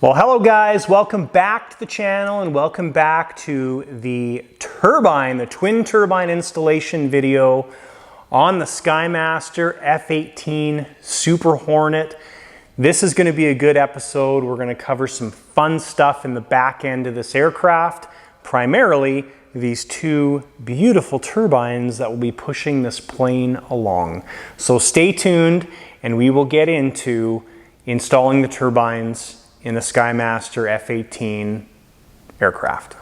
Well, hello guys, welcome back to the channel and welcome back to the turbine, the twin turbine installation video on the Skymaster F-18 Super Hornet. This is going to be a good episode. We're going to cover some fun stuff in the back end of this aircraft, primarily these two beautiful turbines that will be pushing this plane along. So stay tuned and we will get into installing the turbines in the Skymaster F-18 aircraft.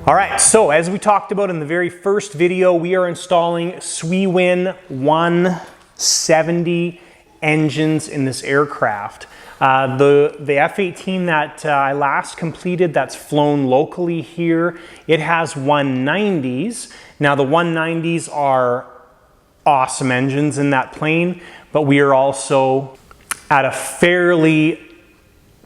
All right, so as we talked about in the very first video, we are installing Swewin 170 engines in this aircraft. The F-18 that I last completed, that's flown locally here, it has 190s. Now the 190s are awesome engines in that plane, but we are also at a fairly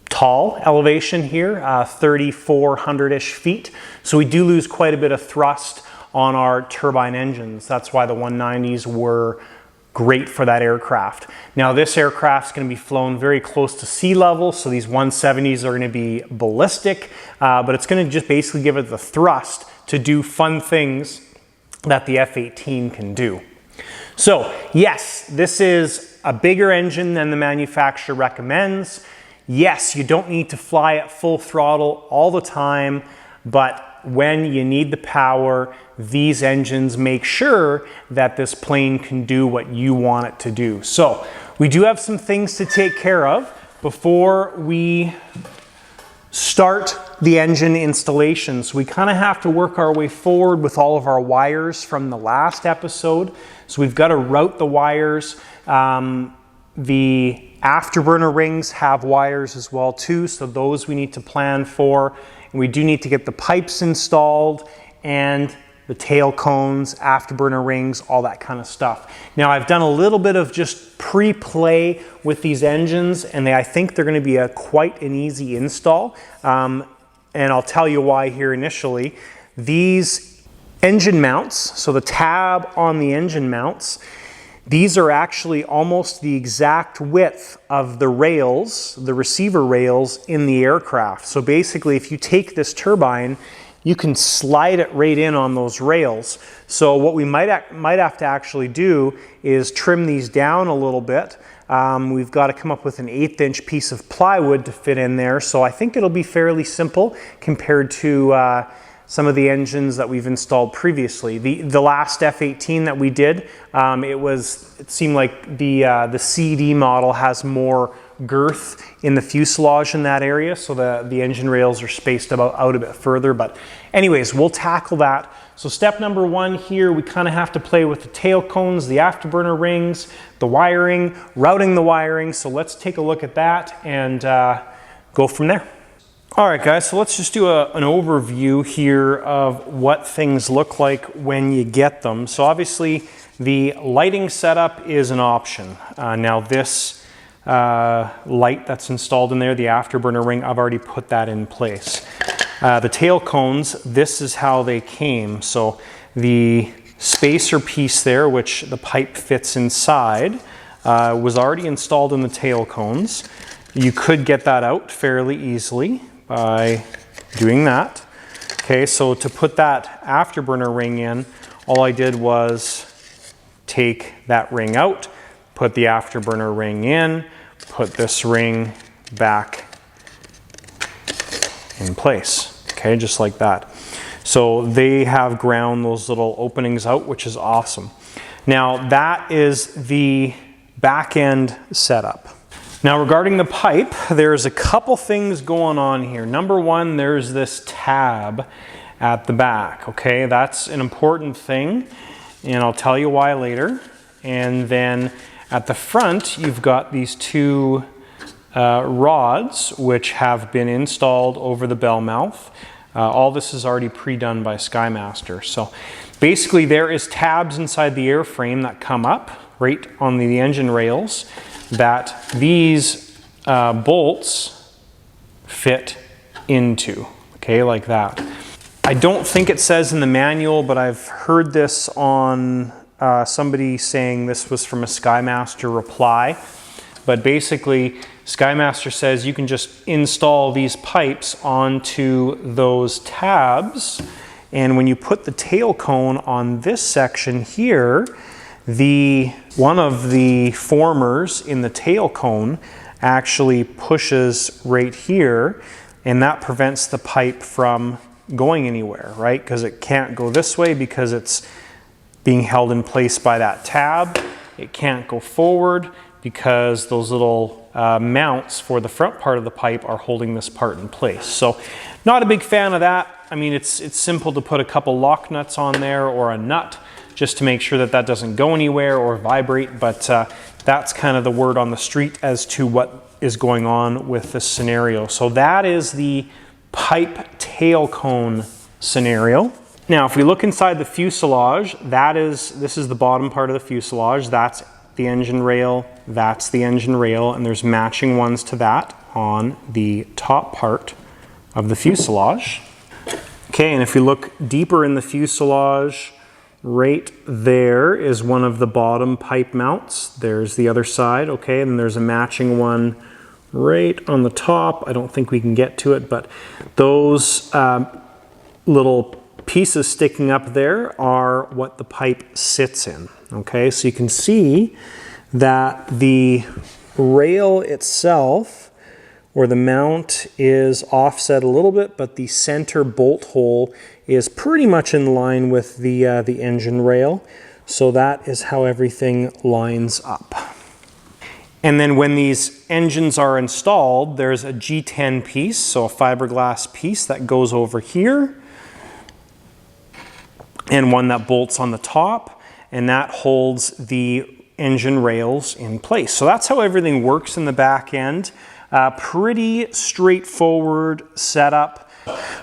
tall elevation here, 3,400-ish feet. So we do lose quite a bit of thrust on our turbine engines. That's why the 190s were great for that aircraft. Now this aircraft's going to be flown very close to sea level, so these 170s are going to be ballistic, but it's going to just basically give it the thrust to do fun things that the F-18 can do. So yes, this is a bigger engine than the manufacturer recommends. Yes, you don't need to fly at full throttle all the time, but when you need the power, these engines make sure that this plane can do what you want it to do. So we do have some things to take care of before we start the engine installation. So we kind of have to work our way forward with all of our wires from the last episode. So we've got to route the wires. The afterburner rings have wires as well too, so those we need to plan for. And we do need to get the pipes installed and the tail cones, afterburner rings, all that kind of stuff. Now I've done a little bit of just pre-play with these engines, and I think they're going to be quite an easy install. And I'll tell you why here initially. These engine mounts, so the tab on the engine mounts, these are actually almost the exact width of the rails, the receiver rails in the aircraft. So basically, if you take this turbine, you can slide it right in on those rails. So what we might have to actually do is trim these down a little bit. We've got to come up with an 1/8 inch piece of plywood to fit in there. So I think it'll be fairly simple compared to some of the engines that we've installed previously. The last F-18 that we did, it seemed like the CD model has more girth in the fuselage in that area, so the engine rails are spaced out a bit further. But anyways, we'll tackle that. So step number one here, we kind of have to play with the tail cones, the afterburner rings, the wiring, routing the wiring. So let's take a look at that and go from there. All right guys, so let's just do an overview here of what things look like when you get them. So obviously the lighting setup is an option. Now this light that's installed in there, the afterburner ring, I've already put that in place. The tail cones, this is how they came. So the spacer piece there, which the pipe fits inside, was already installed in the tail cones. You could get that out fairly easily by doing that. Okay, so to put that afterburner ring in, all I did was take that ring out, put the afterburner ring in, put this ring back in place. Okay, just like that. So they have ground those little openings out, which is awesome. Now that is the back end setup. Now regarding the pipe, there's a couple things going on here. Number one, there's this tab at the back, okay? That's an important thing, and I'll tell you why later. And then at the front, you've got these two rods, which have been installed over the bell mouth. All this is already pre-done by Skymaster. So basically there is tabs inside the airframe that come up right on the engine rails, that these bolts fit into, okay, like that. I don't think it says in the manual, but I've heard this on somebody saying this was from a Skymaster reply. But basically, Skymaster says you can just install these pipes onto those tabs, and when you put the tail cone on this section here, one of the formers in the tail cone actually pushes right here, and that prevents the pipe from going anywhere, right? Because it can't go this way because it's being held in place by that tab. It can't go forward because those little mounts for the front part of the pipe are holding this part in place. So not a big fan of that. I mean, it's simple to put a couple lock nuts on there or a nut just to make sure that that doesn't go anywhere or vibrate, but that's kind of the word on the street as to what is going on with this scenario. So that is the pipe tail cone scenario. Now, if we look inside the fuselage, this is the bottom part of the fuselage. That's the engine rail, that's the engine rail, and there's matching ones to that on the top part of the fuselage. Okay, and if we look deeper in the fuselage, right there is one of the bottom pipe mounts. There's the other side, okay, and there's a matching one right on the top. I don't think we can get to it, but those little pieces sticking up there are what the pipe sits in. Okay, so you can see that the rail itself, or the mount, is offset a little bit, but the center bolt hole is pretty much in line with the engine rail. So that is how everything lines up. And then when these engines are installed, there's a G10 piece, so a fiberglass piece that goes over here, and one that bolts on the top, and that holds the engine rails in place. So that's how everything works in the back end. Pretty straightforward setup.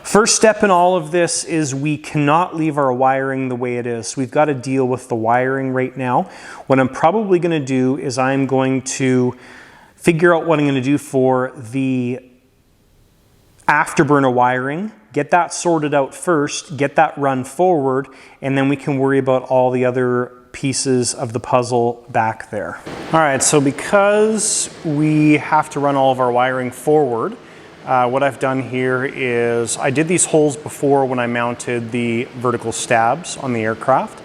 First step in all of this is we cannot leave our wiring the way it is. We've got to deal with the wiring right now. What I'm probably going to do is I'm going to figure out what I'm going to do for the afterburner wiring, get that sorted out first, get that run forward, and then we can worry about all the other pieces of the puzzle back there. All right, so because we have to run all of our wiring forward, what I've done here is I did these holes before when I mounted the vertical stabs on the aircraft.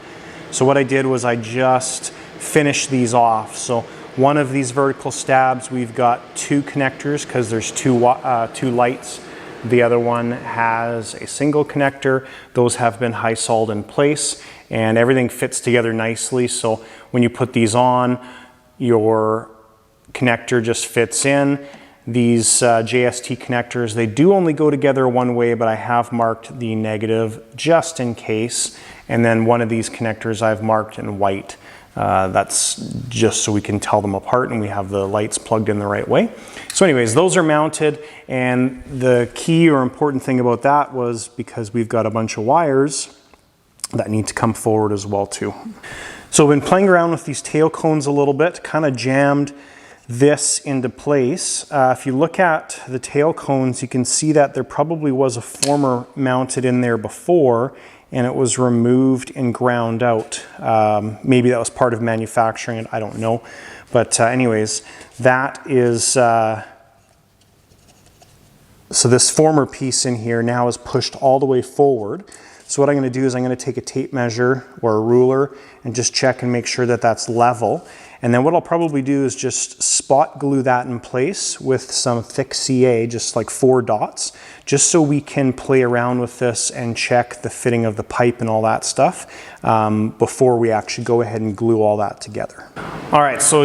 So what I did was I just finished these off. So one of these vertical stabs, we've got two connectors because there's two lights. The other one has a single connector. Those have been high soled in place, and everything fits together nicely. So when you put these on, your connector just fits in. These JST connectors, they do only go together one way, but I have marked the negative just in case. And then one of these connectors I've marked in white. That's just so we can tell them apart and we have the lights plugged in the right way. So anyways, those are mounted, and the key or important thing about that was because we've got a bunch of wires that need to come forward as well too. So I've been playing around with these tail cones a little bit, kind of jammed this into place. If you look at the tail cones, you can see that there probably was a former mounted in there before, and it was removed and ground out. Maybe that was part of manufacturing it, I don't know. But anyways, that is, so this former piece in here now is pushed all the way forward. So what I'm going to do is I'm going to take a tape measure or a ruler and just check and make sure that that's level. And then what I'll probably do is just spot glue that in place with some thick CA, just like 4 dots, just so we can play around with this and check the fitting of the pipe and all that stuff before we actually go ahead and glue all that together. All right, so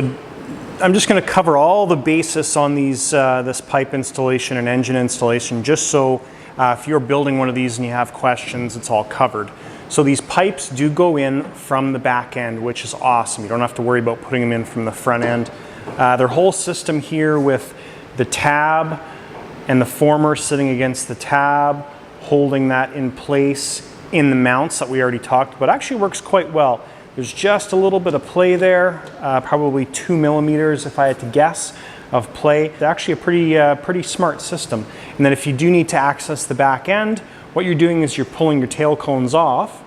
I'm just going to cover all the basis on these this pipe installation and engine installation, just so if you're building one of these and you have questions, it's all covered. So these pipes do go in from the back end, which is awesome. You don't have to worry about putting them in from the front end. Their whole system here with the tab and the former sitting against the tab, holding that in place in the mounts that we already talked about, actually works quite well. There's just a little bit of play there, probably 2 millimeters if I had to guess of play. It's actually a pretty smart system. And then if you do need to access the back end, what you're doing is you're pulling your tail cones off.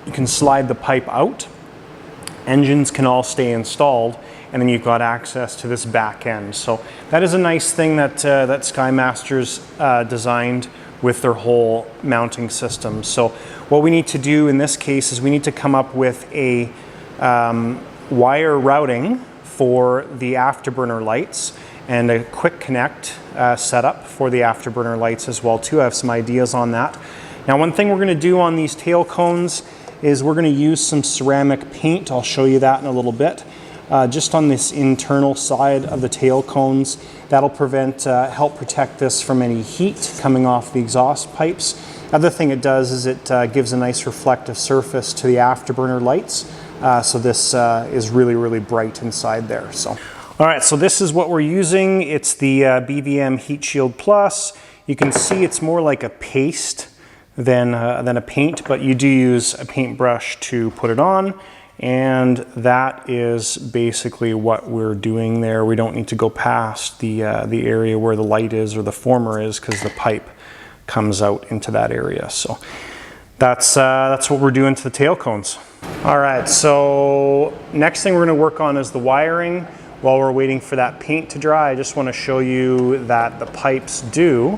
You can slide the pipe out. Engines can all stay installed, and then you've got access to this back end. So that is a nice thing that that Skymaster's designed with their whole mounting system. So what we need to do in this case is we need to come up with a wire routing for the afterburner lights and a quick connect setup for the afterburner lights as well too. I have some ideas on that. Now, one thing we're going to do on these tail cones is we're going to use some ceramic paint. I'll show you that in a little bit. Just on this internal side of the tail cones. That'll help protect this from any heat coming off the exhaust pipes. Other thing it does is it gives a nice reflective surface to the afterburner lights. So this is really, really bright inside there. So, all right, so this is what we're using. It's the BVM Heat Shield Plus. You can see it's more like a paste than a paint, but you do use a paintbrush to put it on. And that is basically what we're doing there. We don't need to go past the area where the light is or the former is, because the pipe comes out into that area. So that's what we're doing to the tail cones. All right, so next thing we're going to work on is the wiring. While we're waiting for that paint to dry, I just want to show you that the pipes do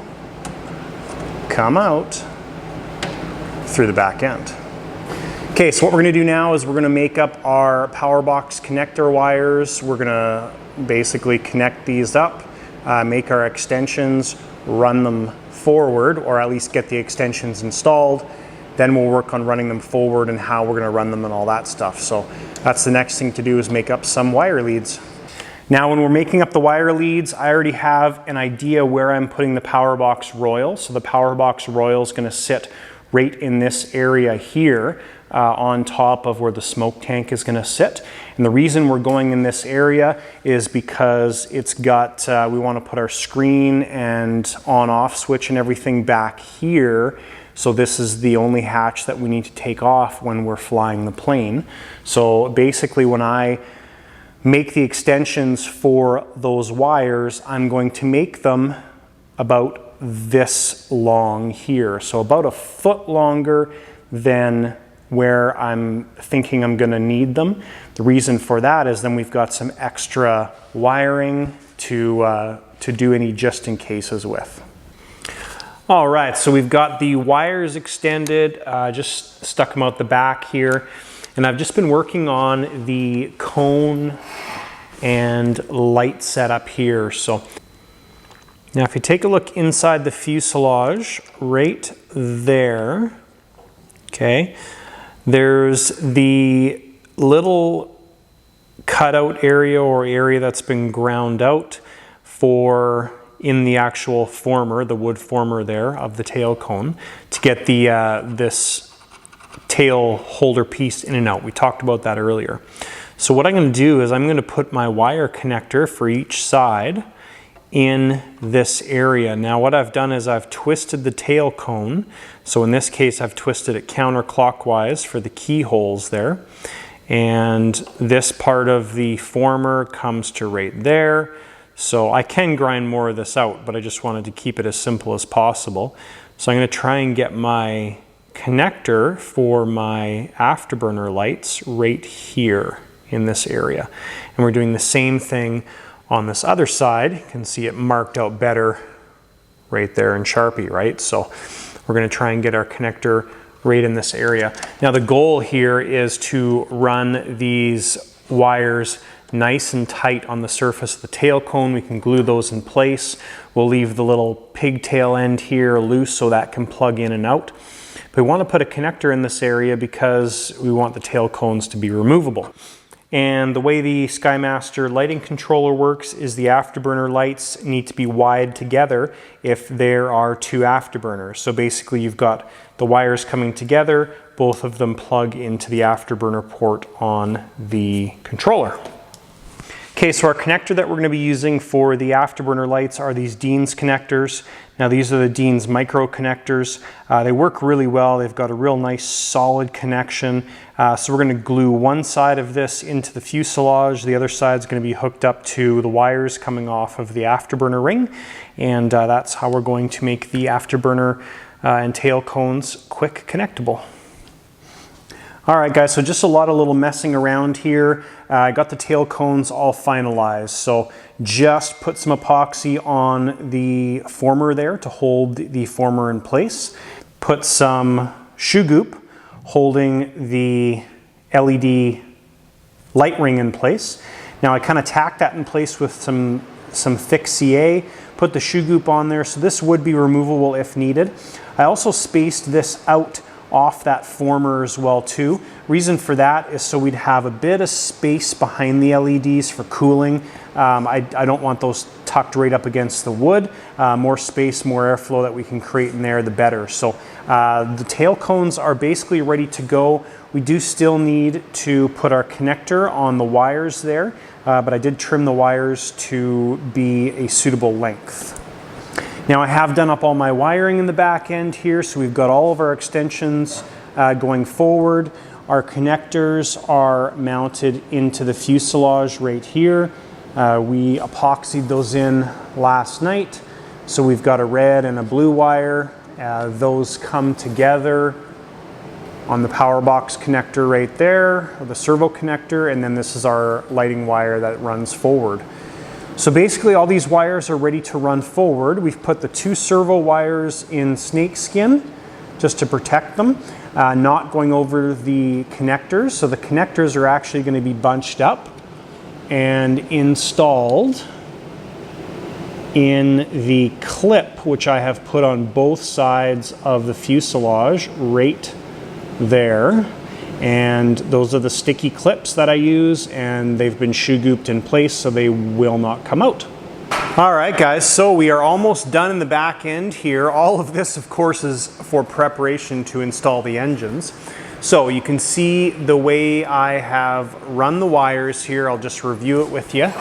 come out through the back end. Okay, so what we're going to do now is we're going to make up our power box connector wires. We're going to basically connect these up, make our extensions, run them forward, or at least get the extensions installed. Then we'll work on running them forward and how we're going to run them and all that stuff. So that's the next thing to do, is make up some wire leads. Now, when we're making up the wire leads, I already have an idea where I'm putting the power box royal. So the power box royal is going to sit right in this area here. On top of where the smoke tank is going to sit. And the reason we're going in this area is because it's got, we want to put our screen and on-off switch and everything back here. So this is the only hatch that we need to take off when we're flying the plane. So basically, when I make the extensions for those wires, I'm going to make them about this long here. So about a foot longer than where I'm thinking I'm going to need them. The reason for that is then we've got some extra wiring to do any just in cases with. All right, so we've got the wires extended, just stuck them out the back here. And I've just been working on the cone and light setup here. So now if you take a look inside the fuselage right there, okay, there's the little cutout area or area that's been ground out for in the actual former, the wood former there of the tail cone, to get the this tail holder piece in and out. We talked about that earlier. So what I'm going to do is I'm going to put my wire connector for each side in this area. Now what I've done is I've twisted the tail cone. So in this case I've twisted it counterclockwise for the keyholes there. And this part of the former comes to right there. So I can grind more of this out, but I just wanted to keep it as simple as possible. So I'm going to try and get my connector for my afterburner lights right here in this area. And we're doing the same thing on this other side. You can see it marked out better right there in Sharpie, right? So we're going to try and get our connector right in this area. Now the goal here is to run these wires nice and tight on the surface of the tail cone. We can glue those in place. We'll leave the little pigtail end here loose so that can plug in and out. But we want to put a connector in this area because we want the tail cones to be removable. And the way the Skymaster lighting controller works is the afterburner lights need to be wired together if there are two afterburners. So basically you've got the wires coming together, both of them plug into the afterburner port on the controller. Okay, so our connector that we're going to be using for the afterburner lights are these Dean's connectors. Now these are the Dean's micro connectors. They work really well. They've got a real nice solid connection. So we're going to glue one side of this into the fuselage. The other side is going to be hooked up to the wires coming off of the afterburner ring. And that's how we're going to make the afterburner and tail cones quick connectable. All right guys, so just a lot of little messing around here. I got the tail cones all finalized. So just put some epoxy on the former there to hold the former in place. Put some shoe goop holding the LED light ring in place. Now I kind of tacked that in place with some thick CA. Put the shoe goop on there, so this would be removable if needed. I also spaced this out off that former as well too. Reason for that is so we'd have a bit of space behind the LEDs for cooling. I don't want those tucked right up against the wood. More space, more airflow that we can create in there, the better. So the tail cones are basically ready to go. We do still need to put our connector on the wires there, but I did trim the wires to be a suitable length. Now I have done up all my wiring in the back end here, so we've got all of our extensions going forward. Our connectors are mounted into the fuselage right here. We epoxied those in last night, so we've got a red and a blue wire. Those come together on the power box connector right there, or the servo connector, and then this is our lighting wire that runs forward. So basically all these wires are ready to run forward. We've put the 2 servo wires in snakeskin just to protect them, not going over the connectors. So the connectors are actually going to be bunched up and installed in the clip, which I have put on both sides of the fuselage right there. And those are the sticky clips that I use, and they've been shoe gooped in place so they will not come out. All right guys, so we are almost done in the back end here. All of this of course is for preparation to install the engines. So you can see the way I have run the wires here. I'll just review it with you.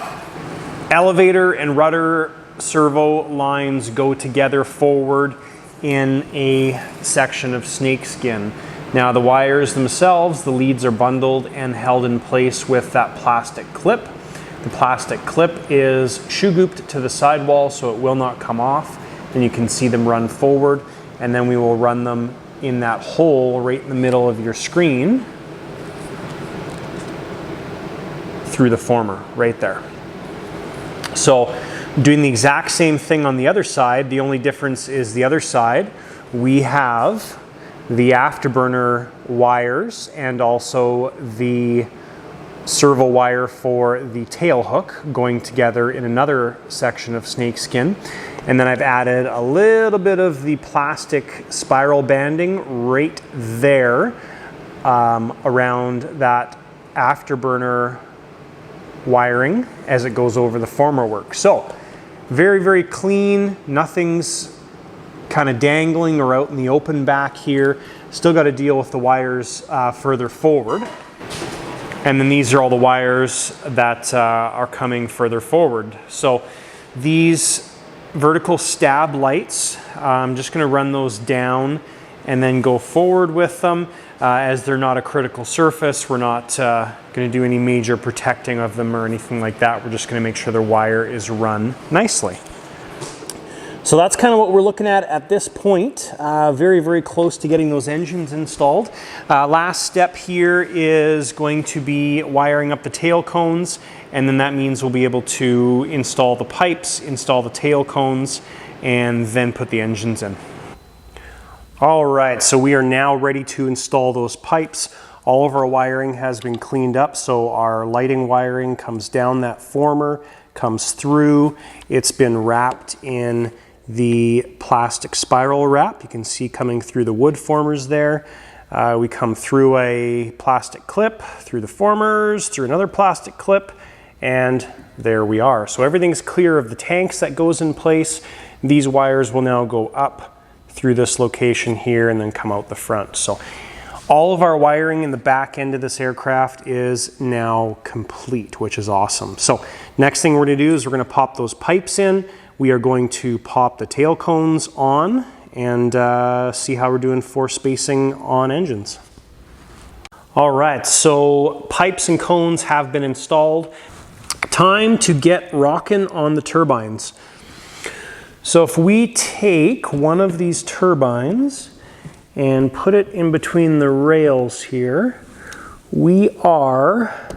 Elevator and rudder servo lines go together forward in a section of snakeskin. Now the wires themselves, the leads are bundled and held in place with that plastic clip. The plastic clip is shoe gooped to the sidewall so it will not come off. And you can see them run forward, and then we will run them in that hole right in the middle of your screen through the former right there. So doing the exact same thing on the other side. The only difference is the other side we have the afterburner wires and also the servo wire for the tail hook going together in another section of snakeskin. And then I've added a little bit of the plastic spiral banding right there around that afterburner wiring as it goes over the former work. So very, very clean, nothing's kind of dangling or out in the open back here. Still got to deal with the wires further forward. And then these are all the wires that are coming further forward. So these vertical stab lights, I'm just going to run those down and then go forward with them. As they're not a critical surface, we're not going to do any major protecting of them or anything like that. We're just going to make sure their wire is run nicely. So that's kind of what we're looking at this point. Very, very close to getting those engines installed. Last step here is going to be wiring up the tail cones, and then that means we'll be able to install the pipes, install the tail cones, and then put the engines in. All right, so we are now ready to install those pipes. All of our wiring has been cleaned up, so our lighting wiring comes down that former, comes through. It's been wrapped in the plastic spiral wrap. You can see coming through the wood formers there. We come through a plastic clip, through the formers, through another plastic clip, and there we are. So everything's clear of the tanks that goes in place. These wires will now go up through this location here and then come out the front. So All of our wiring in the back end of this aircraft is now complete, which is awesome. So next thing we're going to do is we're going to pop those pipes in. We are going to pop the tail cones on and see how we're doing for spacing on engines. All right, so pipes and cones have been installed. Time to get rocking on the turbines. So if we take one of these turbines and put it in between the rails here, we are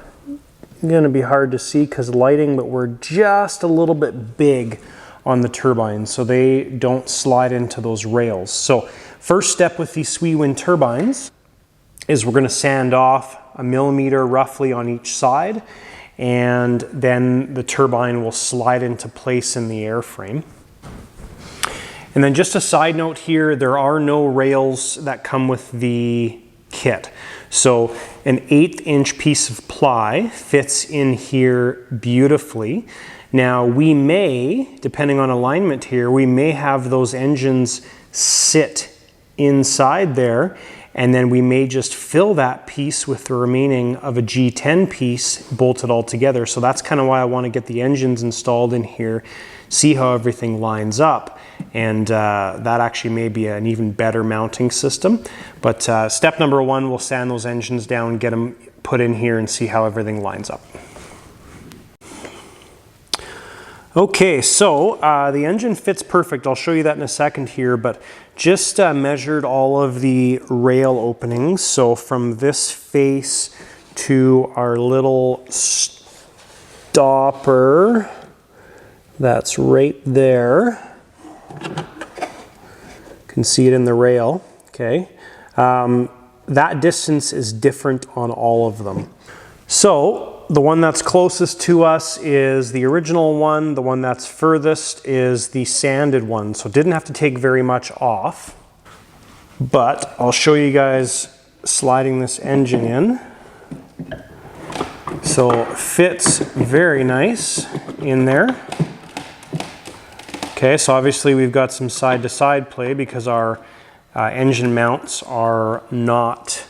going to be hard to see because lighting, but we're just a little bit big on the turbines so they don't slide into those rails. So first step with these SWE-wind turbines is we're going to sand off 1 millimeter roughly on each side, and then the turbine will slide into place in the airframe. And then just a side note here, there are no rails that come with the kit. So an 1/8 inch piece of ply fits in here beautifully. Now we may, depending on alignment here, we may have those engines sit inside there, and then we may just fill that piece with the remaining of a G10 piece bolted all together. So that's kind of why I want to get the engines installed in here, see how everything lines up, and that actually may be an even better mounting system. But step number one, we'll sand those engines down, get them put in here, and see how everything lines up. Okay, so the engine fits perfect. I'll show you that in a second here, but just measured all of the rail openings. So from this face to our little stopper, that's right there. You can see it in the rail, okay? That distance is different on all of them. So the one that's closest to us is the original one. The one that's furthest is the sanded one. So didn't have to take very much off, but I'll show you guys sliding this engine in. So it fits very nice in there. Okay, so obviously we've got some side-to-side play because our engine mounts are not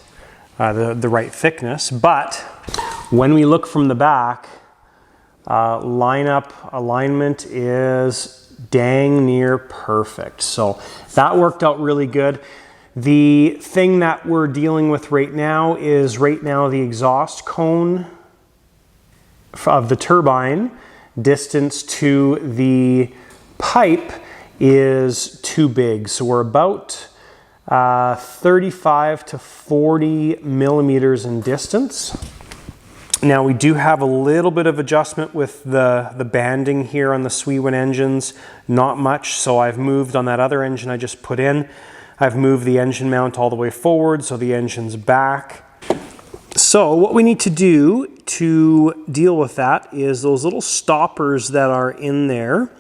the right thickness, but when we look from the back, alignment is dang near perfect. So that worked out really good. The thing that we're dealing with right now is the exhaust cone of the turbine distance to the pipe is too big. So we're about 35 to 40 millimeters in distance. Now we do have a little bit of adjustment with the banding here on the SWE-wind engines, not much. So I've moved on that other engine I just put in, I've moved the engine mount all the way forward so the engine's back. So what we need to do to deal with that is those little stoppers that are in there,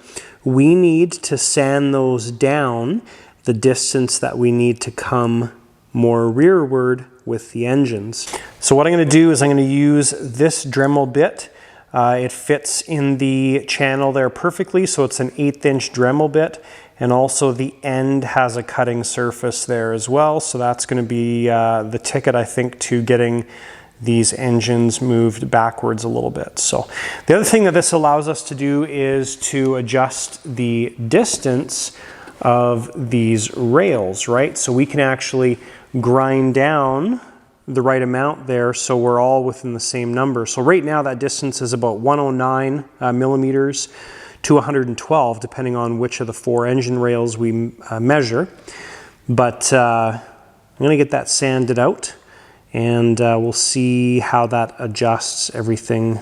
we need to sand those down the distance that we need to come more rearward with the engines. So what I'm going to do is I'm going to use this Dremel bit. It fits in the channel there perfectly, so it's an 1/8 inch Dremel bit, and also the end has a cutting surface there as well. So that's going to be the ticket, I think, to getting these engines moved backwards a little bit. So the other thing that this allows us to do is to adjust the distance of these rails, right? So we can actually grind down the right amount there so we're all within the same number. So right now that distance is about 109 millimeters to 112, depending on which of the 4 engine rails we measure. But I'm going to get that sanded out, and we'll see how that adjusts everything.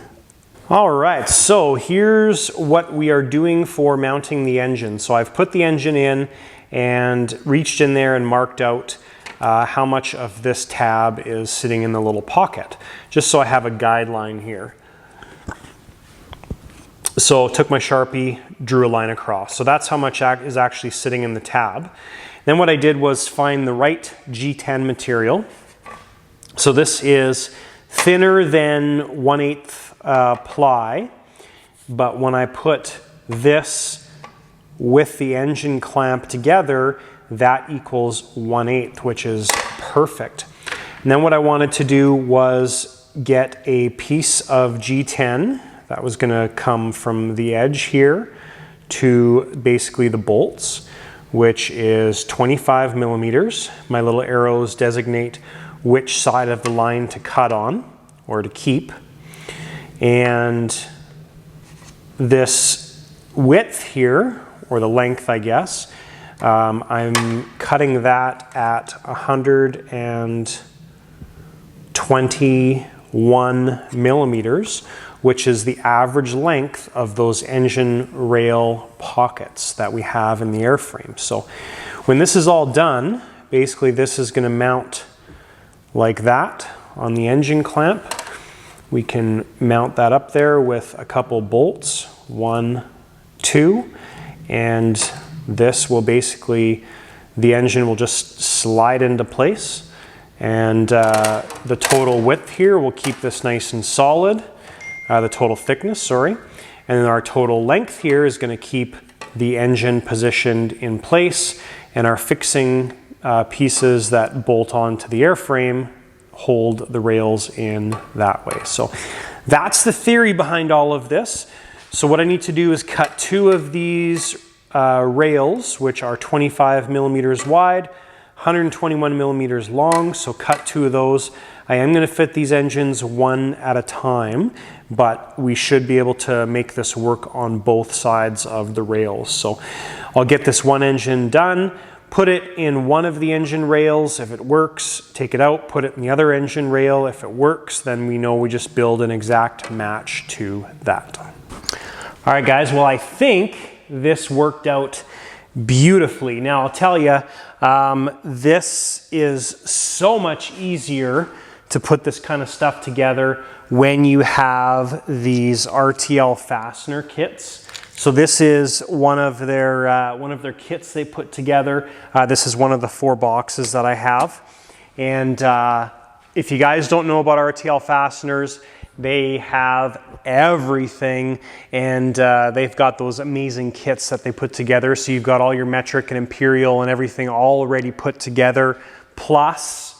All right, so here's what we are doing for mounting the engine. So I've put the engine in and reached in there and marked out how much of this tab is sitting in the little pocket, just so I have a guideline here. So took my Sharpie, drew a line across. So that's how much is actually sitting in the tab. Then what I did was find the right G10 material. So this is thinner than 1/8 ply, but when I put this with the engine clamp together, that equals 1/8, which is perfect. And then what I wanted to do was get a piece of G10 that was going to come from the edge here to basically the bolts, which is 25 millimeters. My little arrows designate which side of the line to cut on or to keep. And this width here, or the length, I guess, I'm cutting that at 121 millimeters, which is the average length of those engine rail pockets that we have in the airframe. So when this is all done, basically this is going to mount like that on the engine clamp. We can mount that up there with a couple bolts, 1, 2, and this will basically, the engine will just slide into place, and the total width here will keep this nice and solid. The total thickness, sorry. And then our total length here is going to keep the engine positioned in place, and our fixing pieces that bolt onto the airframe hold the rails in that way. So that's the theory behind all of this. So what I need to do is cut 2 of these rails, which are 25 millimeters wide, 121 millimeters long, so cut 2 of those. I am going to fit these engines one at a time, but we should be able to make this work on both sides of the rails. So I'll get this one engine done, put it in one of the engine rails. If it works, take it out, put it in the other engine rail. If it works, then we know we just build an exact match to that. All right, guys, well, I think this worked out beautifully. Now, I'll tell you, this is so much easier to put this kind of stuff together when you have these RTL fastener kits. So this is one of their kits they put together. This is one of the 4 boxes that I have. And if you guys don't know about RTL fasteners, they have everything, and they've got those amazing kits that they put together. So you've got all your metric and imperial and everything already put together. Plus,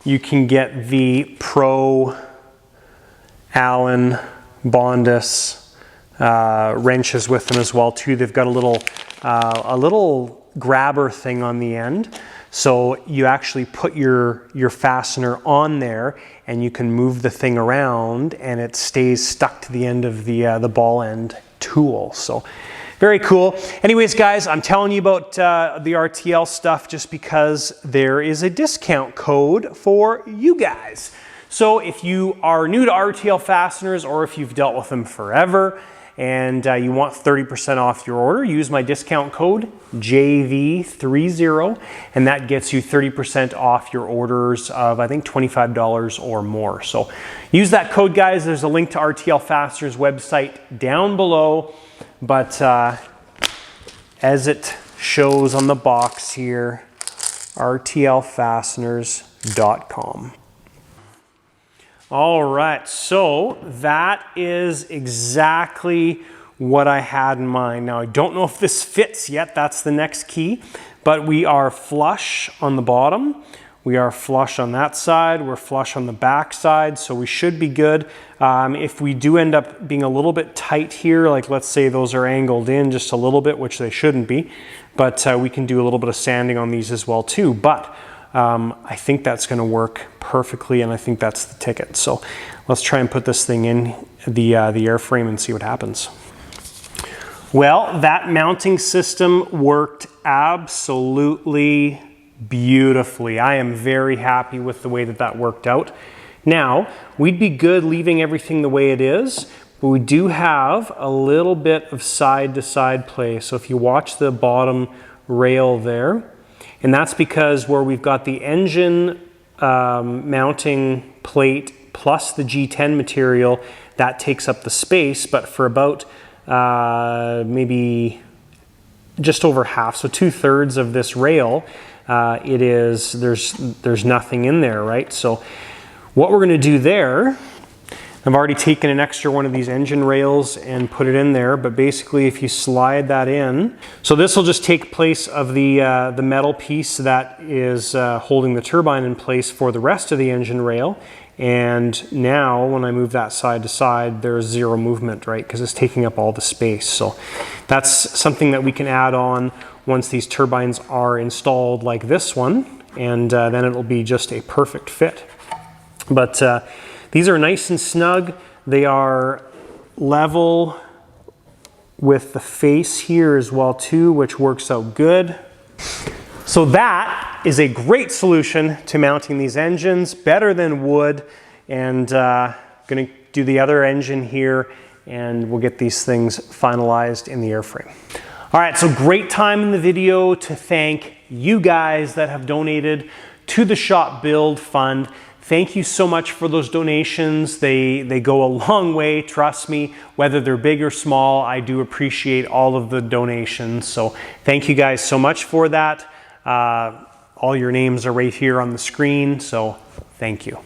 you can get the Pro Allen Bondus wrenches with them as well too. They've got a little grabber thing on the end, so you actually put your fastener on there, and you can move the thing around, and it stays stuck to the end of the ball end tool. So very cool. Anyways, guys, I'm telling you about the RTL stuff just because there is a discount code for you guys. So if you are new to RTL fasteners, or if you've dealt with them forever and you want 30% off your order, use my discount code JV30, and that gets you 30% off your orders of, I think, $25 or more. So use that code, guys. There's a link to RTL Fasteners website down below. But as it shows on the box here, rtlfasteners.com. All right, so that is exactly what I had in mind. Now, I don't know if this fits yet. That's the next key. But we are flush on the bottom. We are flush on that side. We're flush on the back side, so we should be good. If we do end up being a little bit tight here, like let's say those are angled in just a little bit, which they shouldn't be, but we can do a little bit of sanding on these as well too. But I think that's going to work perfectly, and I think that's the ticket. So let's try and put this thing in the airframe and see what happens. Well, that mounting system worked absolutely beautifully. I am very happy with the way that that worked out. Now, we'd be good leaving everything the way it is, but we do have a little bit of side-to-side play. So if you watch the bottom rail there, and that's because where we've got the engine mounting plate plus the G10 material, that takes up the space, but for about maybe just over half, so 2/3 of this rail, there's nothing in there, right? So what we're going to do there, I've already taken an extra one of these engine rails and put it in there, but basically if you slide that in, so this will just take place of the metal piece that is holding the turbine in place for the rest of the engine rail. And now when I move that side to side, there's zero movement, right? Because it's taking up all the space. So that's something that we can add on once these turbines are installed like this one, and then it'll be just a perfect fit. But these are nice and snug. They are level with the face here as well too, which works out good. So that is a great solution to mounting these engines, better than wood. And gonna do the other engine here, and we'll get these things finalized in the airframe. All right, so great time in the video to thank you guys that have donated to the Shop Build Fund. Thank you so much for those donations. They go a long way, trust me, whether they're big or small. I do appreciate all of the donations. So thank you guys so much for that. All your names are right here on the screen, so thank you.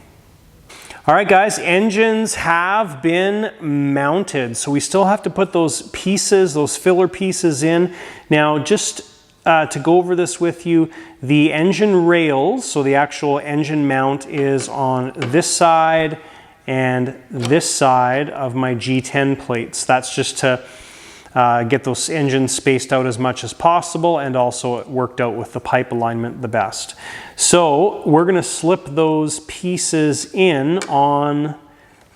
All right guys, engines have been mounted. So we still have to put those pieces, those filler pieces in. Now just to go over this with you, the engine rails, so the actual engine mount is on this side and this side of my G10 plates. That's just to get those engines spaced out as much as possible, and also it worked out with the pipe alignment the best. So we're gonna slip those pieces in on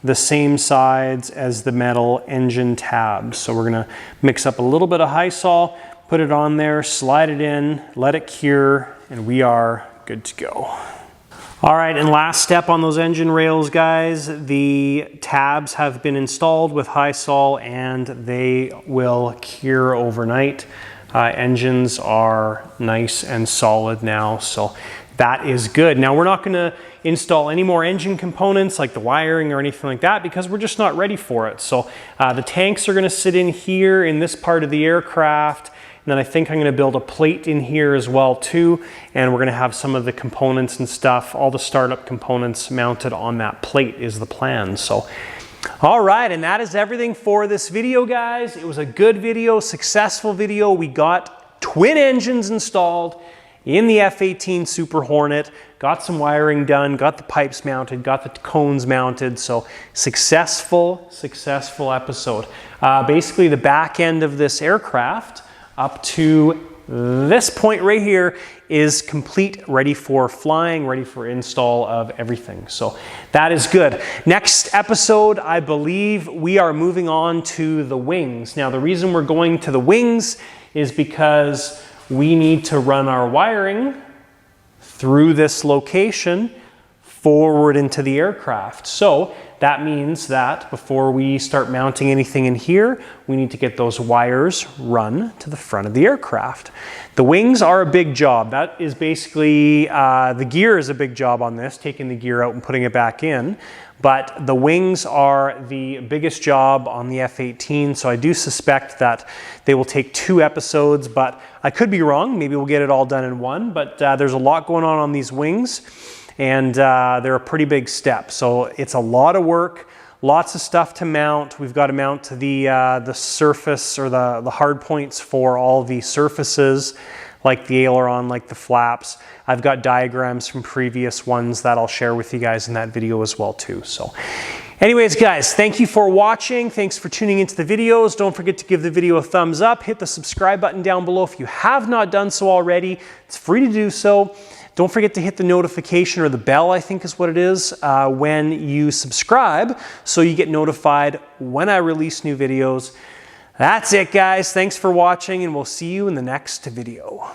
the same sides as the metal engine tabs. So we're gonna mix up a little bit of high sol, put it on there, slide it in, let it cure, and we are good to go. All right, and last step on those engine rails, guys, the tabs have been installed with high sol and they will cure overnight. Engines are nice and solid now, so that is good. Now we're not gonna install any more engine components like the wiring or anything like that because we're just not ready for it. So the tanks are gonna sit in here in this part of the aircraft. And then I think I'm gonna build a plate in here as well too. And we're gonna have some of the components and stuff, all the startup components mounted on that plate is the plan. So, all right, and that is everything for this video, guys. It was a good video, successful video. We got twin engines installed in the F-18 Super Hornet, got some wiring done, got the pipes mounted, got the cones mounted. So successful episode. Basically the back end of this aircraft up to this point right here is complete, ready for flying, ready for install of everything. So that is good. Next episode, I believe we are moving on to the wings. Now the reason we're going to the wings is because we need to run our wiring through this location forward into the aircraft. So that means that before we start mounting anything in here, we need to get those wires run to the front of the aircraft. The wings are a big job. That is basically, the gear is a big job on this, taking the gear out and putting it back in. But the wings are the biggest job on the F-18, so I do suspect that they will take 2 episodes, but I could be wrong. Maybe we'll get it all done in one, but there's a lot going on these wings. And they're a pretty big step. So it's a lot of work, lots of stuff to mount. We've got to mount the surface or the hard points for all the surfaces, like the aileron, like the flaps. I've got diagrams from previous ones that I'll share with you guys in that video as well too. So anyways, guys, thank you for watching. Thanks for tuning into the videos. Don't forget to give the video a thumbs up. Hit the subscribe button down below if you have not done so already. It's free to do so. Don't forget to hit the notification, or the bell I think is what it is, when you subscribe so you get notified when I release new videos. That's it, guys. Thanks for watching, and we'll see you in the next video.